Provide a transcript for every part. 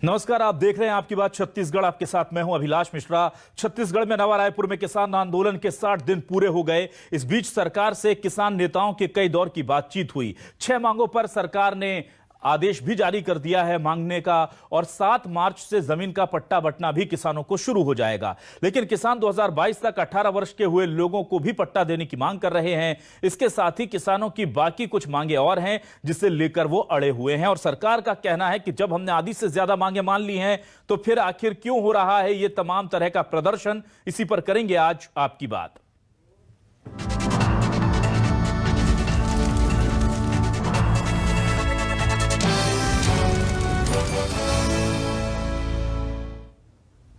नमस्कार, आप देख रहे हैं आपकी बात छत्तीसगढ़। आपके साथ मैं हूं अभिलाष मिश्रा। छत्तीसगढ़ में नवा रायपुर में किसान आंदोलन के 60 दिन पूरे हो गए। इस बीच सरकार से किसान नेताओं के कई दौर की बातचीत हुई। 6 मांगों पर सरकार ने आदेश भी जारी कर दिया है मांगने का, और 7 मार्च से जमीन का पट्टा बंटना भी किसानों को शुरू हो जाएगा। लेकिन किसान 2022 तक 18 वर्ष के हुए लोगों को भी पट्टा देने की मांग कर रहे हैं। इसके साथ ही किसानों की बाकी कुछ मांगे और हैं जिसे लेकर वो अड़े हुए हैं, और सरकार का कहना है कि जब हमने आधी से ज्यादा मांगे मान ली हैं तो फिर आखिर क्यों हो रहा है ये तमाम तरह का प्रदर्शन। इसी पर करेंगे आज आपकी बात।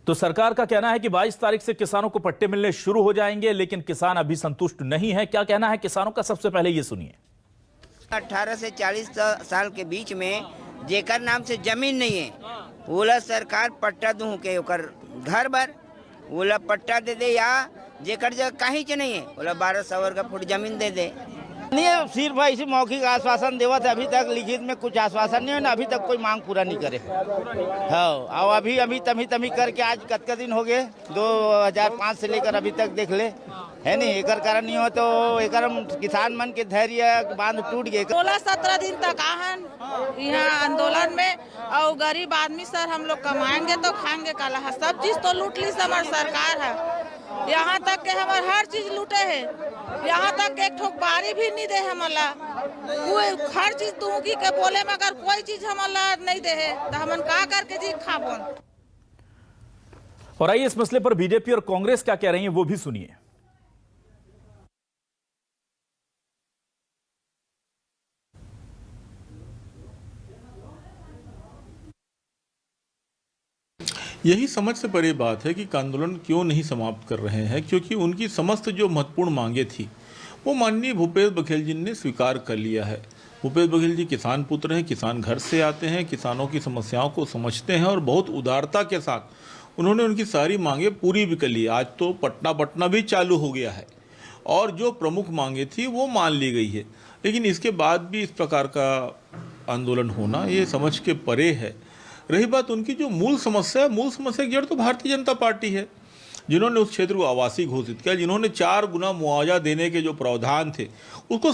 तो सरकार का कहना है कि 22 तारीख से किसानों को पट्टे मिलने शुरू हो जाएंगे, लेकिन किसान अभी संतुष्ट नहीं है। क्या कहना है किसानों का, सबसे पहले ये सुनिए। 18 से 40 साल के बीच में जेकर नाम से जमीन नहीं है, बोला सरकार पट्टा दूं के ओकर घर भर बोला पट्टा दे दे, या जेकर जगह कहीं च नहीं है बोला 1200 वर्ग फुट जमीन दे दे। नहीं, सिर्फ ऐसी मौखिक आश्वासन देवत है। अभी तक लिखित में कुछ आश्वासन नहीं है ना, अभी तक कोई मांग पूरा नहीं करे। हाँ, और अभी तमी करके आज कतका दिन हो गए, 2005 से लेकर अभी तक देख ले, है नहीं। एकर कारण नहीं हो तो एकर किसान मन के धैर्य बांध टूट गए। 16-17 दिन तक आहन यहाँ आंदोलन में, और गरीब आदमी सर हम लोग कमाएंगे तो खाएंगे काला है। सब चीज तो लूट ली हमारी सरकार है। यहाँ तक के हमारे हर चीज लूटे है। यहाँ तक एक ठोक बारी भी नहीं दे हमला। हर चीज दूंगी के बोले में अगर कोई चीज हमला नहीं दे है तो हमन का करके जी खाबन। और आइए इस मसले पर बीजेपी और कांग्रेस क्या कह रही है वो भी सुनिए। यही समझ से परे बात है कि आंदोलन क्यों नहीं समाप्त कर रहे हैं, क्योंकि उनकी समस्त जो महत्वपूर्ण मांगे थी वो माननीय भूपेश बघेल जी ने स्वीकार कर लिया है। भूपेश बघेल जी किसान पुत्र हैं, किसान घर से आते हैं, किसानों की समस्याओं को समझते हैं, और बहुत उदारता के साथ उन्होंने उनकी सारी मांगे पूरी भी कर ली। आज तो पट्टा बंटना भी चालू हो गया है, और जो प्रमुख मांगे थी वो मान ली गई है। लेकिन इसके बाद भी इस प्रकार का आंदोलन होना ये समझ के परे है। रही बात उनकी जो मूल समस्या की जड़ तो भारतीय जनता पार्टी है, जिन्होंने उस क्षेत्र को आवासीय घोषित किया, जिन्होंने 4 गुना मुआवजा देने के जो प्रावधान थे उसको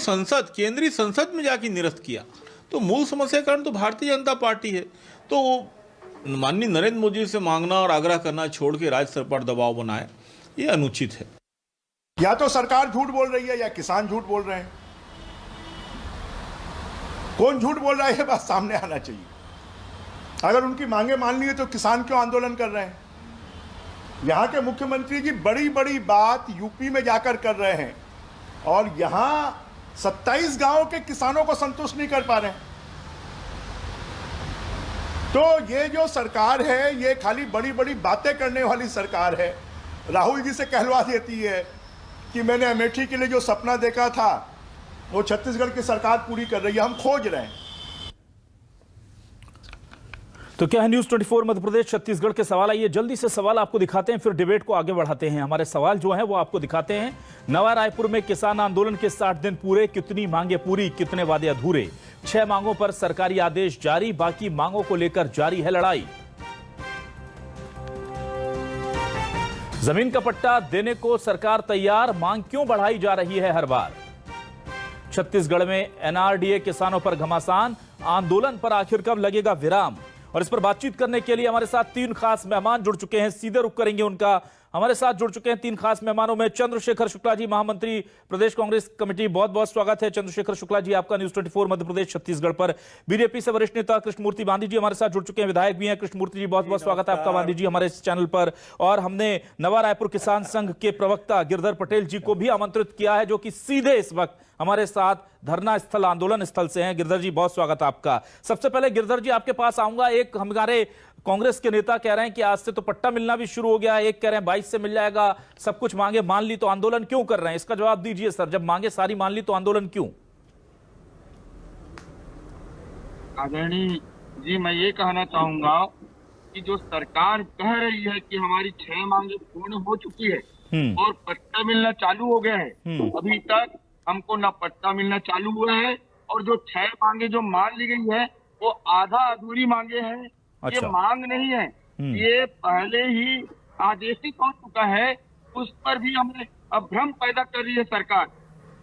केंद्रीय संसद में जाके निरस्त किया। तो मूल समस्या कारण तो भारतीय जनता पार्टी है। तो माननीय नरेंद्र मोदी से मांगना और आग्रह करना छोड़ के राज्य सरकार पर दबाव बनाए, ये अनुचित है। या तो सरकार झूठ बोल रही है या किसान झूठ बोल रहे हैं। कौन झूठ बोल रहा है ये बात सामने आना चाहिए। अगर उनकी मांगे मान ली है तो किसान क्यों आंदोलन कर रहे हैं? यहाँ के मुख्यमंत्री जी बड़ी बड़ी बात यूपी में जाकर कर रहे हैं, और यहाँ 27 गांवों के किसानों को संतुष्ट नहीं कर पा रहे हैं। तो ये जो सरकार है ये खाली बड़ी बड़ी बातें करने वाली सरकार है। राहुल जी से कहलवा देती है कि मैंने अमेठी के लिए जो सपना देखा था वो छत्तीसगढ़ की सरकार पूरी कर रही है, हम खोज रहे हैं। तो क्या है न्यूज़ 24 मध्य प्रदेश छत्तीसगढ़ के सवाल। आइए जल्दी से सवाल आपको दिखाते हैं, फिर डिबेट को आगे बढ़ाते हैं। हमारे सवाल जो हैं वो आपको दिखाते हैं। नवा रायपुर में किसान आंदोलन के 60 दिन पूरे, कितनी मांगे पूरी, कितने वादे अधूरे। 6 मांगों पर सरकारी आदेश जारी, बाकी मांगों को लेकर जारी है लड़ाई। जमीन का पट्टा देने को सरकार तैयार, मांग क्यों बढ़ाई जा रही है हर बार। छत्तीसगढ़ में एनआरडीए किसानों पर घमासान, आंदोलन पर आखिर कब लगेगा विराम। और इस पर बातचीत करने के लिए हमारे साथ 3 खास मेहमान जुड़ चुके हैं, सीधे रुख करेंगे उनका। हमारे साथ जुड़ चुके हैं 3 खास मेहमानों में चंद्रशेखर शुक्ला जी, महामंत्री प्रदेश कांग्रेस कमेटी। बहुत बहुत स्वागत है चंद्रशेखर शुक्ला जी आपका न्यूज़ 24 मध्य प्रदेश छत्तीसगढ़ पर। बीजेपी से वरिष्ठ नेता कृष्णमूर्ति बांदी जी हमारे साथ जुड़ चुके हैं, विधायक भी हैं। कृष्णमूर्ति जी बहुत बहुत स्वागत है आपका बांदी जी हमारे इस चैनल पर। और हमने नवा रायपुर किसान संघ के प्रवक्ता गिरधर पटेल जी को भी आमंत्रित किया है, जो कि सीधे इस वक्त हमारे साथ धरना स्थल, आंदोलन स्थल से हैं। गिरधर जी बहुत स्वागत आपका। सबसे पहले गिरधर जी आपके पास आऊंगा। एक हमारे कांग्रेस के नेता कह रहे हैं कि आज से तो पट्टा मिलना भी शुरू हो गया है, एक कह रहे हैं 22 से मिल जाएगा, सब कुछ मांगे मान ली, तो आंदोलन क्यों कर रहे हैं? इसका जवाब दीजिए सर, जब मांगे सारी मान ली तो आंदोलन क्यों? आदरणीय जी, मैं ये कहना चाहूंगा कि जो सरकार कह रही है कि हमारी 6 मांगे पूर्ण हो चुकी है और पट्टा मिलना चालू हो गया है, अभी तक हमको ना पट्टा मिलना चालू हुआ है, और जो 6 मांगे जो मान ली गई है वो आधा अधूरी मांगे हैं, अच्छा। ये मांग नहीं है, ये पहले ही आदेशित हो चुका है। उस पर भी हमें अब भ्रम पैदा कर रही है सरकार।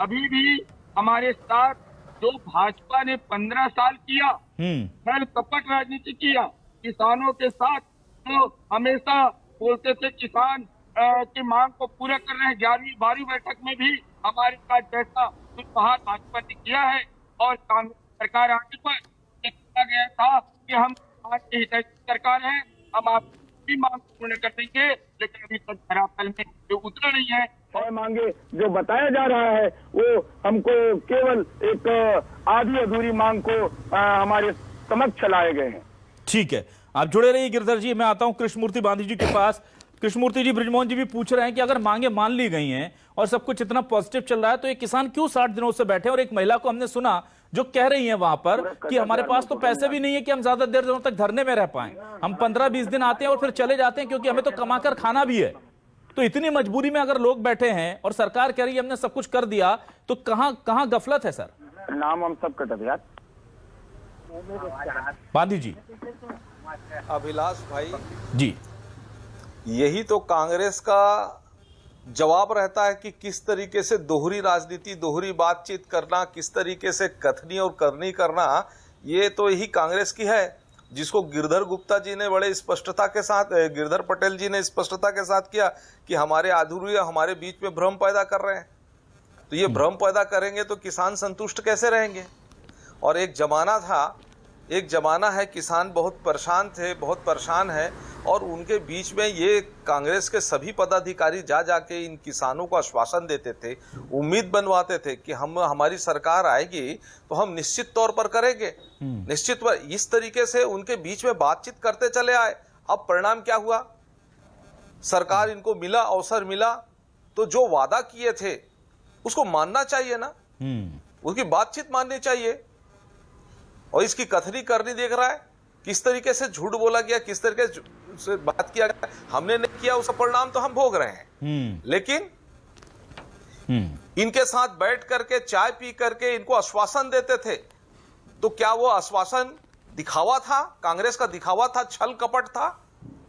अभी भी हमारे साथ जो भाजपा ने 15 साल किया, छल कपट राजनीति किया, किसानों के साथ तो हमेशा बोलते थे किसान की मांग को पूरा कर रहे हैं। 11वीं 12वीं बैठक में भी हमारे साथ जैसा दुर्व्यवहार भाजपा ने किया है और कांग्रेस सरकार आने पर कहा गया था कि हम आपकी हितैषी सरकार है, हम आपकी मांग पूर्ण कर देंगे, लेकिन अभी तक धरातल में जो उतरा नहीं है। और मांगे जो बताया जा रहा है वो हमको केवल एक आधी अधूरी मांग को हमारे समक्ष लाए गए हैं। ठीक है, आप जुड़े रहिए गिरधर जी। मैं आता हूं कृष्णमूर्ति बांधी जी के पास। कृष्णमूर्ति जी, बृजमोहन जी भी पूछ रहे हैं कि अगर मांगे मान ली गई हैं और सब कुछ इतना पॉजिटिव चल रहा है तो ये किसान क्यों 60 दिनों से बैठे? और एक महिला को हमने सुना जो कह रही है वहां पर कि हमारे पास तो पैसे भी नहीं है कि हम ज्यादा देर दिनों तक धरने में रह पाए, हम 15-20 दिन आते हैं और फिर चले जाते हैं क्योंकि हमें तो कमाकर खाना भी है। तो इतनी मजबूरी में अगर लोग बैठे हैं और सरकार कह रही है हमने सब कुछ कर दिया, तो कहां गफलत है सर? नाम हम सब कट यार बांधी जी। अभिलाष भाई जी, यही तो कांग्रेस का जवाब रहता है कि किस तरीके से दोहरी राजनीति, दोहरी बातचीत करना, किस तरीके से कथनी और करनी करना, ये तो यही कांग्रेस की है, जिसको गिरधर गुप्ता जी ने बड़े स्पष्टता के साथ, गिरधर पटेल जी ने स्पष्टता के साथ किया कि हमारे अधूरी हमारे बीच में भ्रम पैदा कर रहे हैं। तो ये भ्रम पैदा करेंगे तो किसान संतुष्ट कैसे रहेंगे? और एक जमाना है किसान बहुत परेशान थे, बहुत परेशान है, और उनके बीच में ये कांग्रेस के सभी पदाधिकारी जा जाके इन किसानों को आश्वासन देते थे, उम्मीद बनवाते थे कि हमारी सरकार आएगी तो हम निश्चित तौर पर करेंगे, निश्चित पर। इस तरीके से उनके बीच में बातचीत करते चले आए। अब परिणाम क्या हुआ? सरकार इनको मिला, अवसर मिला, तो जो वादा किए थे उसको मानना चाहिए ना, उसकी बातचीत माननी चाहिए। और इसकी कथनी करनी देख रहा है किस तरीके से झूठ बोला गया, किस तरीके से बात किया गया। हमने नहीं किया, उसका परिणाम तो हम भोग रहे हैं। लेकिन इनके साथ बैठ करके चाय पी करके इनको आश्वासन देते थे, तो क्या वो आश्वासन दिखावा था? कांग्रेस का दिखावा था, छल कपट था,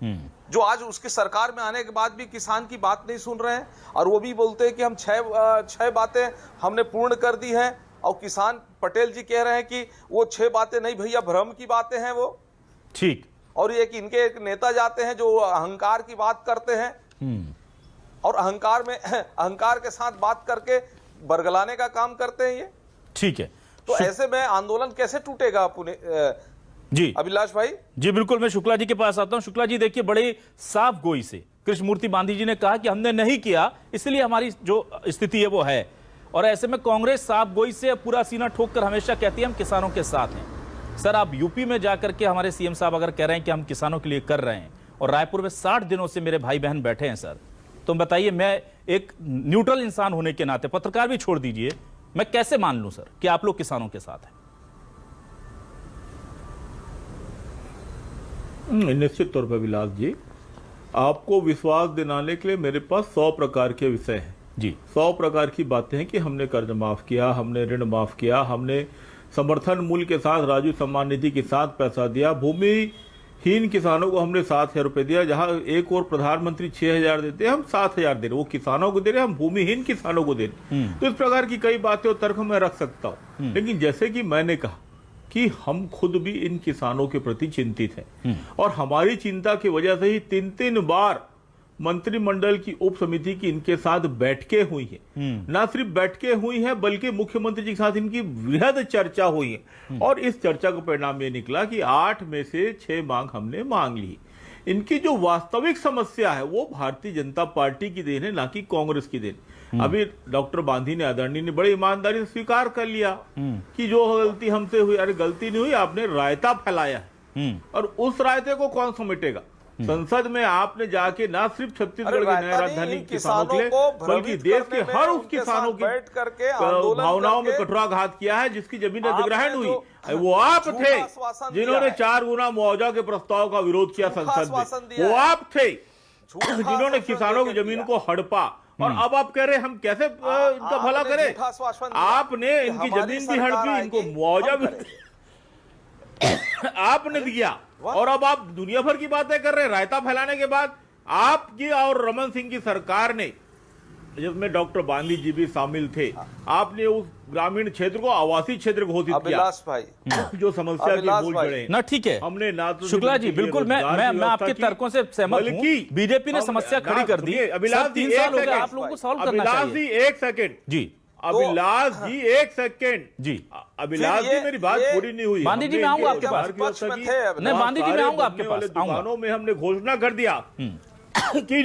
जो आज उसकी सरकार में आने के बाद भी किसान की बात नहीं सुन रहे हैं। और वो भी बोलते हैं कि हम छह बातें हमने पूर्ण कर दी हैं, और किसान पटेल जी कह रहे हैं कि वो 6 बातें नहीं भैया, भ्रम की बातें हैं वो। ठीक। और ये कि इनके एक नेता जाते हैं जो अहंकार की बात करते हैं, और अहंकार के साथ बात करके बरगलाने का काम करते हैं ये। ठीक है, तो ऐसे में आंदोलन कैसे टूटेगा अपने जी अभिलाष भाई? जी बिल्कुल, मैं शुक्ला जी के पास आता हूं। शुक्ला जी, देखिए बड़े साफ गोई से कृष्णमूर्ति बांधी जी ने कहा कि हमने नहीं किया, इसलिए हमारी जो स्थिति है वो है। और ऐसे में कांग्रेस साफ गोई से पूरा सीना ठोक कर हमेशा कहती है हम किसानों के साथ हैं। सर, आप यूपी में जाकर के हमारे सीएम साहब अगर कह रहे हैं कि हम किसानों के लिए कर रहे हैं, और रायपुर में 60 दिनों से मेरे भाई बहन बैठे हैं सर, तो बताइए, मैं एक न्यूट्रल इंसान होने के नाते, पत्रकार भी छोड़ दीजिए, मैं कैसे मान लूं सर कि आप लोग किसानों के साथ हैं? निश्चित तौर पर विलास जी, आपको विश्वास दिलाने के लिए मेरे पास 100 प्रकार के विषय हैं जी। 100 प्रकार की बातें हैं कि हमने कर्ज माफ किया, हमने ऋण माफ किया, हमने समर्थन मूल्य के साथ राजू सम्मान निधि के साथ पैसा दिया, भूमिहीन किसानों को हमने 7,000 रुपए दिया। जहां एक और प्रधानमंत्री 6,000 देते हैं, हम 7,000 दे रहे, वो किसानों को दे रहे, हम भूमिहीन किसानों को दे रहे। तो इस प्रकार की कई बातें और तर्क मैं रख सकता हूँ, लेकिन जैसे कि मैंने कहा कि हम खुद भी इन किसानों के प्रति चिंतित हैं, और हमारी चिंता की वजह से ही 3-3 बार मंत्रिमंडल की उप समिति की इनके साथ बैठकें हुई है। ना सिर्फ बैठकें हुई हैं, बल्कि मुख्यमंत्री जी के साथ इनकी वृहद चर्चा हुई है, और इस चर्चा का परिणाम ये निकला कि 8 में से 6 मांग हमने मांग ली। इनकी जो वास्तविक समस्या है वो भारतीय जनता पार्टी की देन है, ना कि कांग्रेस की देन। अभी डॉक्टर बांधी ने, आदरणीय ने बड़ी ईमानदारी से स्वीकार कर लिया कि जो गलती हमसे हुई, अरे गलती नहीं हुई, आपने रायता फैलाया है, और उस रायते को कौन समेटेगा? संसद में आपने जाके ना सिर्फ छत्तीसगढ़ की नया राजधानी किसानों के लिए, बल्कि देश के हर उस किसानों की भावनाओं में कठोराघात किया है जिसकी जमीन अधिग्रहण हुई। वो आप थे जिन्होंने 4 गुना मुआवजा के प्रस्ताव का विरोध किया संसद में, वो आप थे जिन्होंने किसानों की जमीन को हड़पा, और अब आप कह रहे हम कैसे इनका भला करें? आपने इनकी जमीन भी हड़पी, इनको मुआवजा भी। आपने दिया और अब आप दुनिया भर की बातें कर रहे हैं। रायता फैलाने के बाद आपकी और रमन सिंह की सरकार ने, जिसमें डॉक्टर बांदी जी भी शामिल थे, आपने उस ग्रामीण क्षेत्र को आवासीय क्षेत्र घोषित किया। अभिलाष भाई, जो समस्या की मूल जड़ें ना, ठीक है, हमने ना तो शुक्ला जी बिल्कुल मैं आपके तर्कों से सहमत हूं। बीजेपी ने समस्या खड़ी कर दी। अभिलाष जी 3 साल हो गए, आप लोगों को सॉल्व करना चाहिए। अभिलाष जी 1 सेकंड जी, अभिलाष जी 1 सेकंड जी, अभिलाष जी मेरी बात पूरी नहीं हुई। बांदी जी मैं आऊंगा आपके पास। नहीं बांदी जी मैं आऊंगा आपके पास। दुकानों में हमने घोषणा कर दिया कि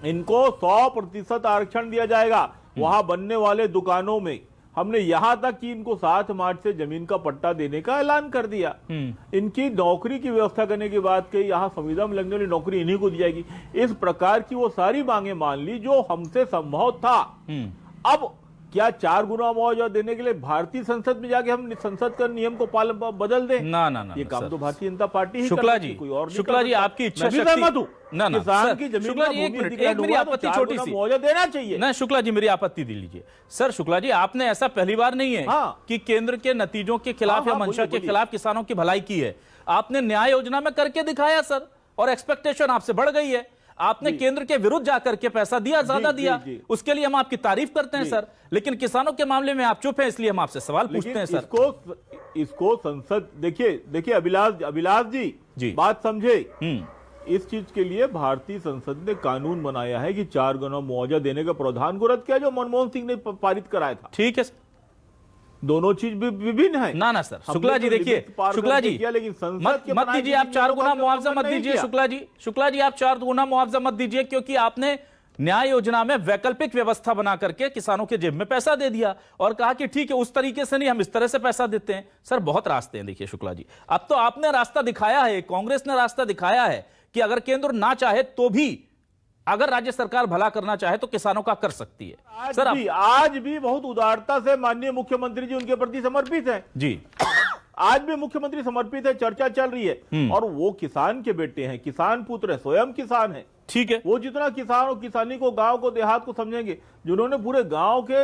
इनको 100% आरक्षण दिया जाएगा। वहां बनने वाले दुकानों में हमने यहां तक कि इनको 7 मार्च से जमीन का पट्टा देने का ऐलान कर दिया। इनकी नौकरी की व्यवस्था करने की बात कही, यहां संविदा में लगने वाली नौकरी इन्हीं को दी जाएगी। इस प्रकार की वो सारी मांगे मान ली जो हमसे संभव था। अब क्या 4 गुना मुआवजा देने के लिए भारतीय संसद में जाके हम संसद का नियम को बदल दें? ना, ये काम तो भारतीय जनता पार्टी ही शुक्ला जी, कोई और शुक्ला जी आपकी इच्छा शक्ति ना, किसान की जमीन का एक मेरी आपत्ति छोटी सी, मुआवजा देना चाहिए ना। शुक्ला जी मेरी आपत्ति दे लीजिए। सर शुक्ला जी, आपने ऐसा पहली बार नहीं है कि केंद्र के नतीजों के खिलाफ या मंशा के खिलाफ किसानों की भलाई की है। आपने न्याय योजना में करके दिखाया सर, और एक्सपेक्टेशन आपसे बढ़ गई है। आपने केंद्र के विरुद्ध जाकर के पैसा दिया, ज्यादा दिया, उसके लिए हम आपकी तारीफ करते हैं सर। लेकिन किसानों के मामले में आप चुप हैं, इसलिए हम आपसे सवाल पूछते हैं सर। इसको संसद देखिए अभिलाष जी बात समझे। इस चीज के लिए भारतीय संसद ने कानून बनाया है कि 4 गुना मुआवजा देने का प्रावधान को रद्द किया, जो मनमोहन सिंह ने पारित कराया था। ठीक है, दोनों चीज विभिन्न है। ना सर, शुक्ला जी देखिए, शुक्ला जी लेकिन मत दीजिए आप 4 गुना मुआवजा मत दीजिए। शुक्ला जी आप 4 गुना मुआवजा मत दीजिए, क्योंकि आपने न्याय योजना में वैकल्पिक व्यवस्था बना करके किसानों के जेब में पैसा दे दिया और कहा कि ठीक है उस तरीके से नहीं, हम इस तरह से पैसा देते हैं। सर बहुत रास्ते हैं। देखिए शुक्ला जी, अब तो आपने रास्ता दिखाया है, कांग्रेस ने रास्ता दिखाया है कि अगर केंद्र ना चाहे तो भी, अगर राज्य सरकार भला करना चाहे तो किसानों का कर सकती है। सर आज भी बहुत उदारता से माननीय मुख्यमंत्री जी उनके प्रति समर्पित हैं जी। आज भी मुख्यमंत्री समर्पित है, चर्चा चल रही है। और वो किसान के बेटे हैं, किसान पुत्र है, स्वयं किसान है। ठीक है, वो जितना किसान और किसानी को, गांव को, देहात को समझेंगे, जिन्होंने पूरे गांव के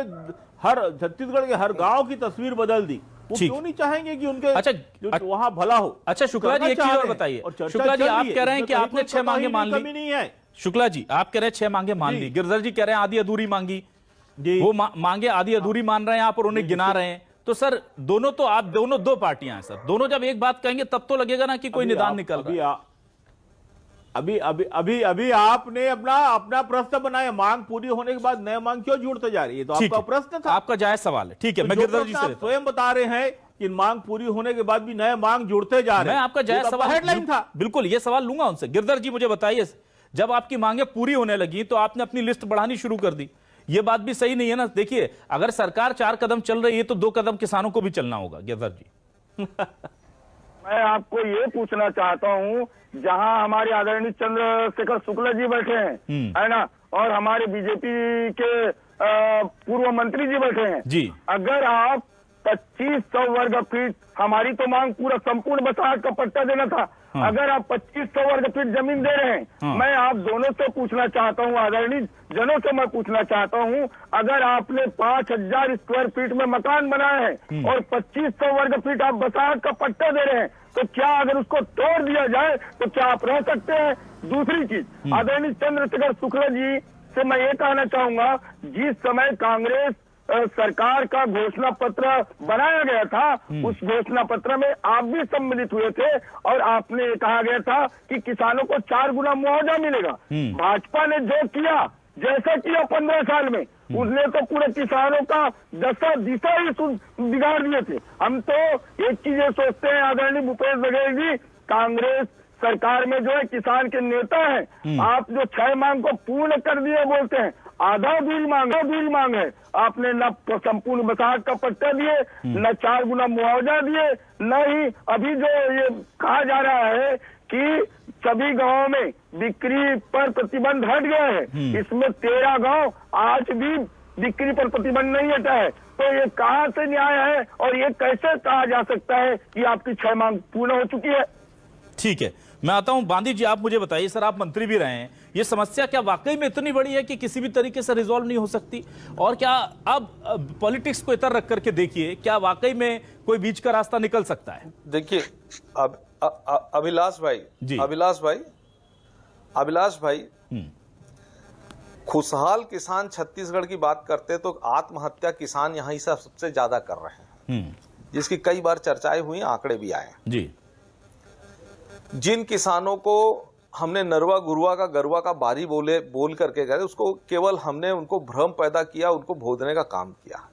हर छत्तीसगढ़ के हर गांव की तस्वीर बदल दी, वो क्यों नहीं चाहेंगे कि उनके वहां भला हो? अच्छा शुक्ला जी एक चीज और बताइए। शुक्ला जी आप कह रहे हैं कि आपने 6 मांगे मान ली, नहीं है। शुक्ला जी आप कह रहे हैं 6 मांगे मान ली, गिरधर जी कह रहे हैं आधी अधूरी मांगी। वो मांगे आधी अधूरी मान रहे हैं आप और उन्हें गिना रहे हैं। तो सर दोनों तो आप दोनों 2 पार्टियां हैं सर, दोनों जब एक बात कहेंगे तब तो लगेगा ना कि कोई निदान निकल रहा है। अभी आपने अपना प्रश्न बनाया, मांग पूरी होने के बाद नया मांग क्यों जुड़ते जा रही है? तो आपका प्रश्न था, आपका जायज सवाल है। ठीक है, मैं गिरधर जी से स्वयं बता रहे हैं कि मांग पूरी होने के बाद भी नए मांग जुड़ते जा रहे हैं। मैं आपका जायज सवाल हेडलाइन था, बिल्कुल ये सवाल लूंगा उनसे। गिरधर जी मुझे बताइए, जब आपकी मांगे पूरी होने लगी तो आपने अपनी लिस्ट बढ़ानी शुरू कर दी, ये बात भी सही नहीं है ना? देखिए अगर सरकार 4 कदम चल रही है तो 2 कदम किसानों को भी चलना होगा। गिरधर जी मैं आपको ये पूछना चाहता हूँ, जहाँ हमारे आदरणीय चंद्रशेखर शुक्ला जी बैठे हैं, है ना, और हमारे बीजेपी के पूर्व मंत्री जी बैठे हैं जी, अगर आप 2500 वर्ग फीट, हमारी तो मांग पूरा संपूर्ण बसाहट का पट्टा देना था, अगर आप 2500 वर्ग फीट जमीन दे रहे हैं, मैं आप दोनों से पूछना चाहता हूं, आदरणीय जनों से मैं पूछना चाहता हूं, अगर आपने 5000 स्क्वायर फीट में मकान बनाए हैं और 2500 वर्ग फीट आप बसाहट का पट्टा दे रहे हैं, तो क्या अगर उसको तोड़ दिया जाए तो क्या आप रह सकते हैं? दूसरी चीज, आदरणीय चंद्रशेखर शुक्ला जी से मैं ये कहना चाहूंगा, जिस समय कांग्रेस सरकार का घोषणा पत्र बनाया गया था, उस घोषणा पत्र में आप भी सम्मिलित हुए थे और आपने कहा गया था कि किसानों को 4 गुना मुआवजा मिलेगा। भाजपा ने जो किया, जैसा किया 15 साल में, उसने तो पूरे किसानों का दशा दिशा ही बिगाड़ दिए थे। हम तो एक चीज ये सोचते हैं आदरणीय भूपेश बघेल जी, कांग्रेस सरकार में जो है किसान के नेता हैं, आप जो 6 मांग को पूर्ण कर दिए बोलते हैं, आधा अधूरी मांग है। आपने न संपूर्ण बसाहट का पट्टा दिए, न 4 गुना मुआवजा दिए, न ही अभी जो ये कहा जा रहा है कि सभी गांवों में बिक्री पर प्रतिबंध हट गया है, इसमें 13 गांव आज भी बिक्री पर प्रतिबंध नहीं हटा है। तो ये कहां से न्याय है और ये कैसे कहा जा सकता है कि आपकी 6 मांग पूर्ण हो चुकी है? ठीक है, मैं आता हूं बांदी जी, आप मुझे बताइए सर, आप मंत्री भी रहे हैं, ये समस्या क्या वाकई में इतनी बड़ी है कि किसी भी तरीके से रिजॉल्व नहीं हो सकती? और क्या अब पॉलिटिक्स को इतर रख करके देखिए, क्या वाकई में कोई बीच का रास्ता निकल सकता है? देखिए अब अभिलाष भाई जी। अभिलाष भाई खुशहाल किसान छत्तीसगढ़ की बात करते तो आत्महत्या किसान यहाँ ही सबसे ज्यादा कर रहे हैं, जिसकी कई बार चर्चाएं हुई, आंकड़े भी आए जी। जिन किसानों को हमने नरवा गुरुआ का गरुआ का बारी बोल करके गए, उसको केवल हमने उनको भ्रम पैदा किया, उनको भोदने का काम किया।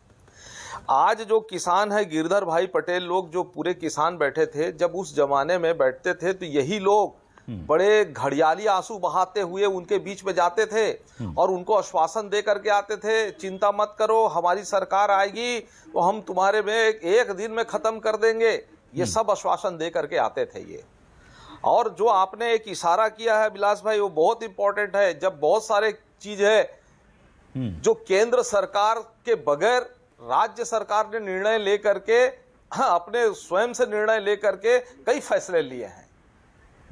आज जो किसान है गिरधर भाई पटेल लोग, जो पूरे किसान बैठे थे, जब उस जमाने में बैठते थे तो यही लोग बड़े घड़ियाली आंसू बहाते हुए उनके बीच में जाते थे और उनको आश्वासन दे करके आते थे, चिंता मत करो, हमारी सरकार आएगी तो हम तुम्हारे में एक दिन में खत्म कर देंगे। ये सब आश्वासन दे करके आते थे ये। और जो आपने एक इशारा किया है विलास भाई, वो बहुत इंपॉर्टेंट है। जब बहुत सारे चीज है जो केंद्र सरकार के बगैर राज्य सरकार ने निर्णय लेकर के, अपने स्वयं से निर्णय लेकर के कई फैसले लिए हैं,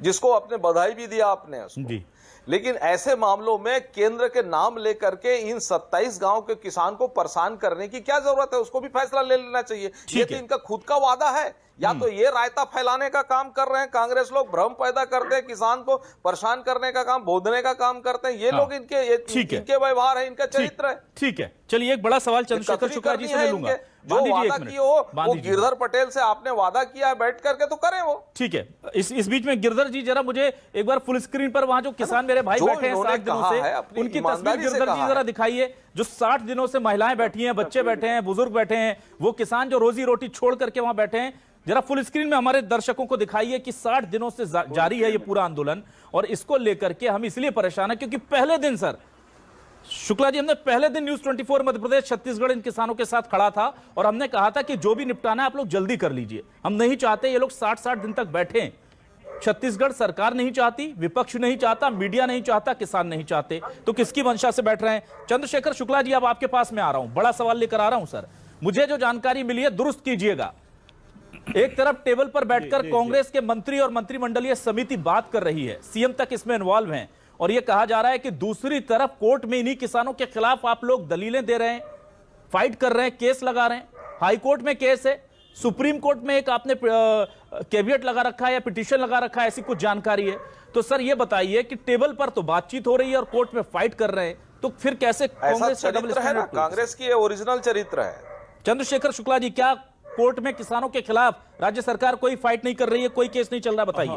जिसको अपने बधाई भी दिया आपने उसको। लेकिन ऐसे मामलों में केंद्र के नाम लेकर के इन 27 गांव के किसान को परेशान करने की क्या जरूरत है? उसको भी फैसला ले लेना चाहिए। ये तो इनका खुद का वादा है। या तो ये रायता फैलाने का काम कर रहे हैं कांग्रेस लोग, भ्रम पैदा करते हैं, किसान को परेशान करने का काम, बोधने का काम करते हैं ये लोग। इनके व्यवहार है, इनका चरित्र है। ठीक है, चलिए एक बड़ा सवाल चंद्रशेखर शुक्ला जी से ले लूंगा। जो वादा किए वो गिरधर पटेल से आपने वादा किया है बैठ करके, तो करें वो। ठीक है, इस बीच में गिरधर जी जरा मुझे एक बार फुल स्क्रीन पर वहां जो किसान मेरे भाई बैठे हैं 60 दिनों से, उनकी तस्वीर गिरधर जी जरा दिखाइए। जो 60 दिनों से महिलाएं बैठी हैं, बच्चे बैठे हैं, बुजुर्ग बैठे हैं, वो किसान जो रोजी रोटी छोड़ करके वहां बैठे हैं, जरा फुल स्क्रीन में हमारे दर्शकों को दिखाइए कि 60 दिनों से जारी है ये पूरा आंदोलन। और इसको लेकर के हम इसलिए परेशान है क्योंकि पहले दिन सर शुक्ला जी, हमने पहले दिन न्यूज़ 24 मध्य प्रदेश छत्तीसगढ़ इन किसानों के साथ खड़ा था और हमने कहा था कि जो भी निपटाना है आप लोग जल्दी कर लीजिए, हम नहीं चाहते ये लोग 60-60 दिन तक बैठे। छत्तीसगढ़ सरकार नहीं चाहती, विपक्ष नहीं चाहता, मीडिया नहीं चाहता, किसान नहीं चाहते, तो किसकी मंशा से बैठ रहे हैं? चंद्रशेखर शुक्ला जी, अब आपके पास में आ रहा हूं, बड़ा सवाल लेकर आ रहा हूं सर। मुझे जो जानकारी मिली है दुरुस्त कीजिएगा। एक तरफ टेबल पर बैठकर कांग्रेस के मंत्री और मंत्रिमंडलीय समिति बात कर रही है, सीएम तक इसमें इन्वॉल्व हैं, और यह कहा जा रहा है कि दूसरी तरफ कोर्ट में इन्हीं किसानों के खिलाफ आप लोग दलीलें दे रहे हैं, फाइट कर रहे हैं, केस लगा रहे हैं। हाई कोर्ट में केस है, सुप्रीम कोर्ट में एक आपने कैविएट लगा रखा है या पिटीशन लगा रखा है, ऐसी कुछ जानकारी है। तो सर ये बताइए कि टेबल पर तो बातचीत हो रही है और कोर्ट में फाइट कर रहे हैं, तो फिर कैसे कांग्रेस का डबल स्टैंडर्ड? कांग्रेस की ओरिजिनल चरित्र है। चंद्रशेखर शुक्ला जी, क्या कोर्ट में किसानों के खिलाफ राज्य सरकार कोई फाइट नहीं कर रही है, कोई केस नहीं चल रहा? बताइए।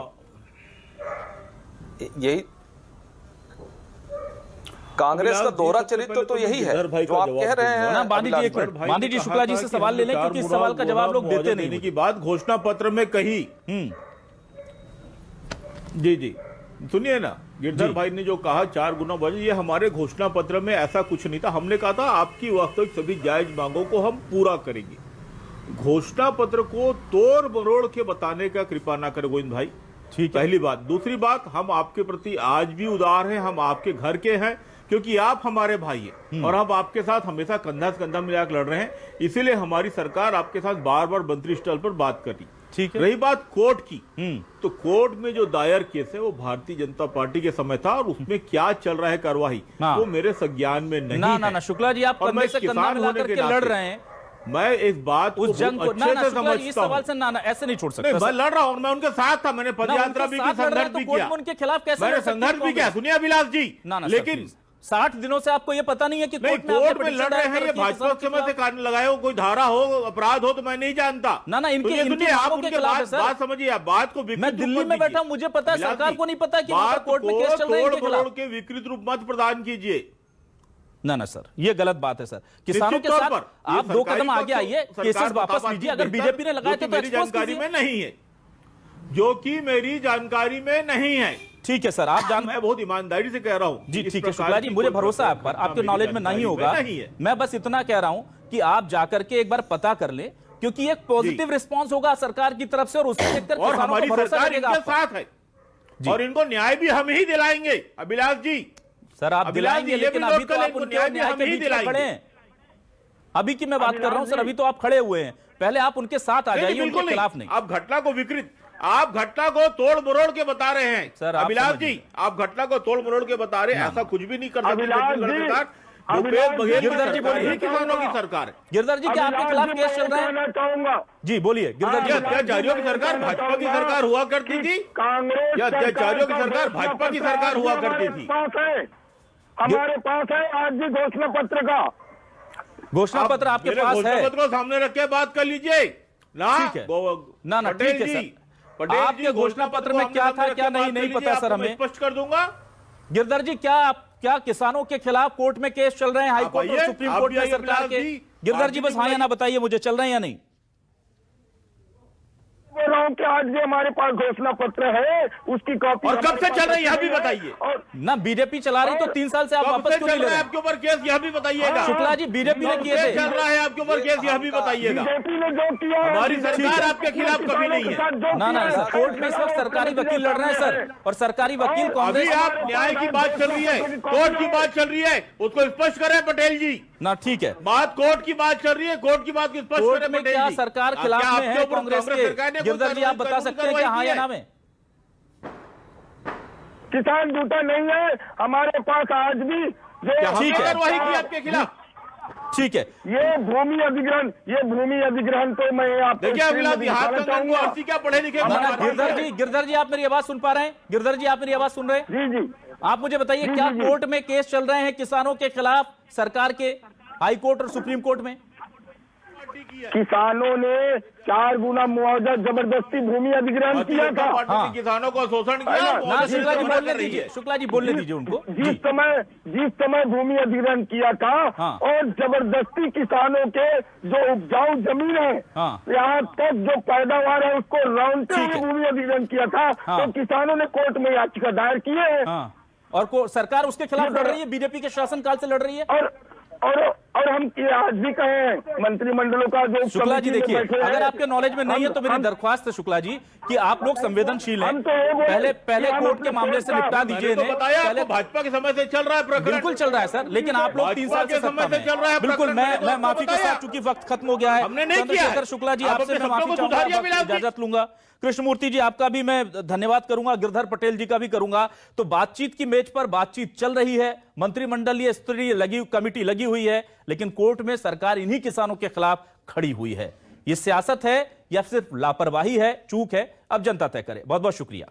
यही कांग्रेस का दोहरा चरित्र तो यही है जो आप कह रहे हैं ना। बांदी जी, एक मिनट, बांदी जी शुक्ला जी से सवाल ले लें क्योंकि इस सवाल का जवाब लोग देते नहीं। की बात घोषणा पत्र में कही। जी सुनिए ना, गिरधर भाई ने जो कहा 4 गुना बढ़, ये हमारे घोषणा पत्र में ऐसा कुछ नहीं था। हमने कहा था आपकी वास्तविक सभी जायज मांगों को हम पूरा करेंगे। घोषणा पत्र को तोड़ मरोड़ के बताने का कृपा ना करें गोविंद भाई, ठीक। पहली बात। दूसरी बात, हम आपके प्रति आज भी उदार हैं, हम आपके घर के हैं क्योंकि आप हमारे भाई हैं और हम आपके साथ हमेशा कंधा से कंधा मिलाकर लड़ रहे हैं। इसीलिए हमारी सरकार आपके साथ बार बार मंत्री स्टॉल पर बात कर रही। ठीक है। रही बात कोर्ट की, तो कोर्ट में जो दायर केस है वो भारतीय जनता पार्टी के समय था और उसमें क्या चल रहा है कार्यवाही वो मेरे संज्ञान में नहीं है। शुक्ला जी, आप कंधे से कंधा मिलाकर के लड़ रहे हैं। मैं इस बात उस जंग को इस सवाल से ना ऐसे नहीं छोड़ सकता। मैं लड़ रहा हूँ, मैं उनके साथ था, मैंने पदयात्रा भी की, संघर्ष भी किया, उनके खिलाफ कैसे मैंने संघर्ष भी किया। सुनिए अभिलाष जी, लेकिन 60 दिनों से आपको ये पता नहीं है कि कोर्ट में लड़ रहे हैं, ये भाजपा के समय से कानून लगाए हो, कोई धारा हो, अपराध हो, तो मैं नहीं जानता। ना इनके आप उनके बात समझिए, आप बात को मैं दिल्ली में बैठा हूं, मुझे पता है, सरकार को नहीं पता कि कोर्ट में केस चल रहा है, तोड़ मरोड़ के विकृत रूप मत प्रदान कीजिए। ना सर, ये गलत बात है सर। किसानों के साथ आप 2 कदम आगे आइए, केसेस वापस लीजिए। अगर बीजेपी ने लगाए थे तो मेरी जानकारी में नहीं है, जो कि मेरी जानकारी में नहीं है। ठीक है सर, आप मैं बहुत ईमानदारी से कह रहा हूं। जी ठीक है शुक्ला जी, मुझे भरोसा है आप पर, आपके नॉलेज में नहीं होगा। मैं बस इतना कह रहा हूं कि आप जाकर के एक बार पता कर ले, क्योंकि एक पॉजिटिव रिस्पांस होगा सरकार की तरफ से और उसको देखकर और हमारी सरकार इनके साथ है और इनको न्याय भी हम ही दिलाएंगे। अभिलाष जी सर, आप दिलाएंगे, लेकिन अभी तो आप उनके न्याय के बीच में खड़े हैं। अभी की मैं बात कर रहा हूं सर, अभी तो आप खड़े हुए हैं, पहले आप उनके साथ आ जाइए, उनके खिलाफ नहीं। आप घटना को विकृत आप घटना को तोड़ मरोड़ के बता रहे हैं सर, आप अभिलाष समझिए। जी, आप घटना को तोड़ मरोड़ के बता रहे हैं, ऐसा कुछ भी नहीं कर सकते अभिलाष छत्तीसगढ़ जी, सरकार। अभिलाष भूपेश बघेल की गिरधर जी सरकार बोलिए। ही किसानों की सरकार है। गिरधर जी क्या आपके खिलाफ केस चल रहा है? कहना चाहूंगा जी बोलिए गिरधर जी। ये अत्याचारियों की सरकार भाजपा की सरकार हुआ करती थी। कांग्रेस ये अत्याचारियों की सरकार सरकार भाजपा की सरकार हुआ करती थी। हमारे पास है आज भी घोषणा पत्र का। घोषणा पत्र आपके मेरे पास घोषणा है? पत्र को सामने रख के बात कर लीजिए ना। ठीक है। ना, ठीक पटेल है जी, सर। पटेल जी, आपके घोषणा पत्र में को क्या सामने था रख क्या के बात नहीं कर नहीं लीजिए, पता सर आपको मैं हमें। स्पष्ट कर दूंगा। गिरधर जी क्या किसानों के खिलाफ कोर्ट में केस चल रहे हैं हाई कोर्ट और आइए, सुप्रीम आप कोर्ट भी में आइए सरकार के? अभिलाष जी। गिरधर जी आप बस भी हाँ या ना बताइए। बताइए मुझे, चल रहे हैं या नहीं? बोल रहा हूँ कि आज भी हमारे पास घोषणा पत्र है, उसकी कॉपी और कब से चल रही है यह भी बताइए। और ना बीजेपी चला रही तो 3 साल से आप कब वापस से क्यों चल नहीं ले रहा है रहे? आपके ऊपर केस यह भी बताइएगा। शुक्ला जी बीजेपी ने कब किए से थे। चल रहा है आपके ऊपर केस यह भी बताइएगा। बीजेपी ने जो किया है, हमारी बीजेपी सरकार ने आपके खिलाफ कभी नहीं है। ना ना सर, कोर्ट में इस वक्त सरकारी वकील लड़ रहे हैं सर, और सरकारी वकील अभी कांग्रेस। आप न्याय की बात चल रही है, कोर्ट की बात चल रही है, उसको स्पष्ट करें पटेल जी। ना ठीक है, बात कोर्ट की बात चल रही है, कोर्ट की बात को स्पष्ट कोर्ट करें में पटेल क्या जी। सरकार क्या खिलाफ में आपके है ऊपर कांग्रेस सरकार ने के? कोई गिरधर जी आप कानूनी बता सकते हैं कि हाँ या ना में? किसान झूठा नहीं है, हमारे पास आज भी जो ठीक है। कार्रवाई की आपके खिलाफ। ठीक है, ये भूमि अधिग्रहण तो मैं आपको देखिए स्क्रीन में अभिलाष जी, हाथ दिखाना कंगन को चाहूंगा। अर्जी क्या पढ़े लिखे ना ना गिरधर जी आप मेरी आवाज सुन पा रहे हैं? गिरधर जी आप मेरी आवाज सुन रहे हैं? जी जी, आप मुझे बताइए जी, क्या जी, जी। कोर्ट में केस चल रहे हैं किसानों के खिलाफ सरकार के, हाई कोर्ट और सुप्रीम कोर्ट में? किसानों ने 4 गुना मुआवजा जबरदस्ती भूमि अधिग्रहण किया था। पार्टी ने किसानों को शोषण किया। ना मुआवजा शुक्ला जी देने बोलने कर रही दीजिए, है। शुक्ला जी बोलने दीजिए उनको। जिस समय भूमि अधिग्रहण किया था हाँ। और जबरदस्ती किसानों के जो उपजाऊ जमीन है, हाँ। यहाँ तक जो पैदावार है उसको रौंदते ठीक हुए है। भूमि अधिग्रहण किया था। हाँ। तो किसानों ने कोर्ट में याचिका दायर की है। हाँ, और सरकार उसके खिलाफ लड़ रही है, बीजेपी के शासनकाल से लड़ रही है। और हम ये आज भी कहें मंत्रिमंडलों का जो शुक्ला जी कमेटी में देखिए, बैठे हैं, अगर आपके नॉलेज में नहीं है तो मेरी हम- दरख्वास्त है शुक्ला जी कि आप लोग संवेदनशील हैं, हम तो ये बोले पहले कि हम कोर्ट अपने के मामले से कोर्ट का- निपटा दीजिए मैंने तो इन्हें। बताया पहले आपको भाजपा के समय से चल रहा है प्रकरण। बिल्कुल चल रहा है सर, लेकिन आप लोग 3 साल से भाजपा के सत्ता समय में से चल रहा है हैं। बिल्कुल, प्रकरण, मैंने मैं तो माफी के बताया। साथ, चूंकि वक्त खत्म हो गया है, हमने नहीं किया है। चंद्रशेखर शुक्ला जी आप आपसे अपने मैं माफी शब्दों को चाहूंगा, सुधारिए वक्त की अभिलाष जी। इजाजत लूंगा। कृष्णमूर्ति जी आपका भी मैं धन्यवाद करूंगा, गिरधर पटेल जी का भी करूंगा। तो बातचीत की मेज पर बातचीत चल रही है, मंत्रिमंडलीय स्तरीय कमिटी लगी हुई है, लेकिन कोर्ट में सरकार इन्हीं किसानों के खिलाफ खड़ी हुई है। ये सियासत है या सिर्फ लापरवाही है, चूक है? अब जनता तय करे। बहुत बहुत शुक्रिया।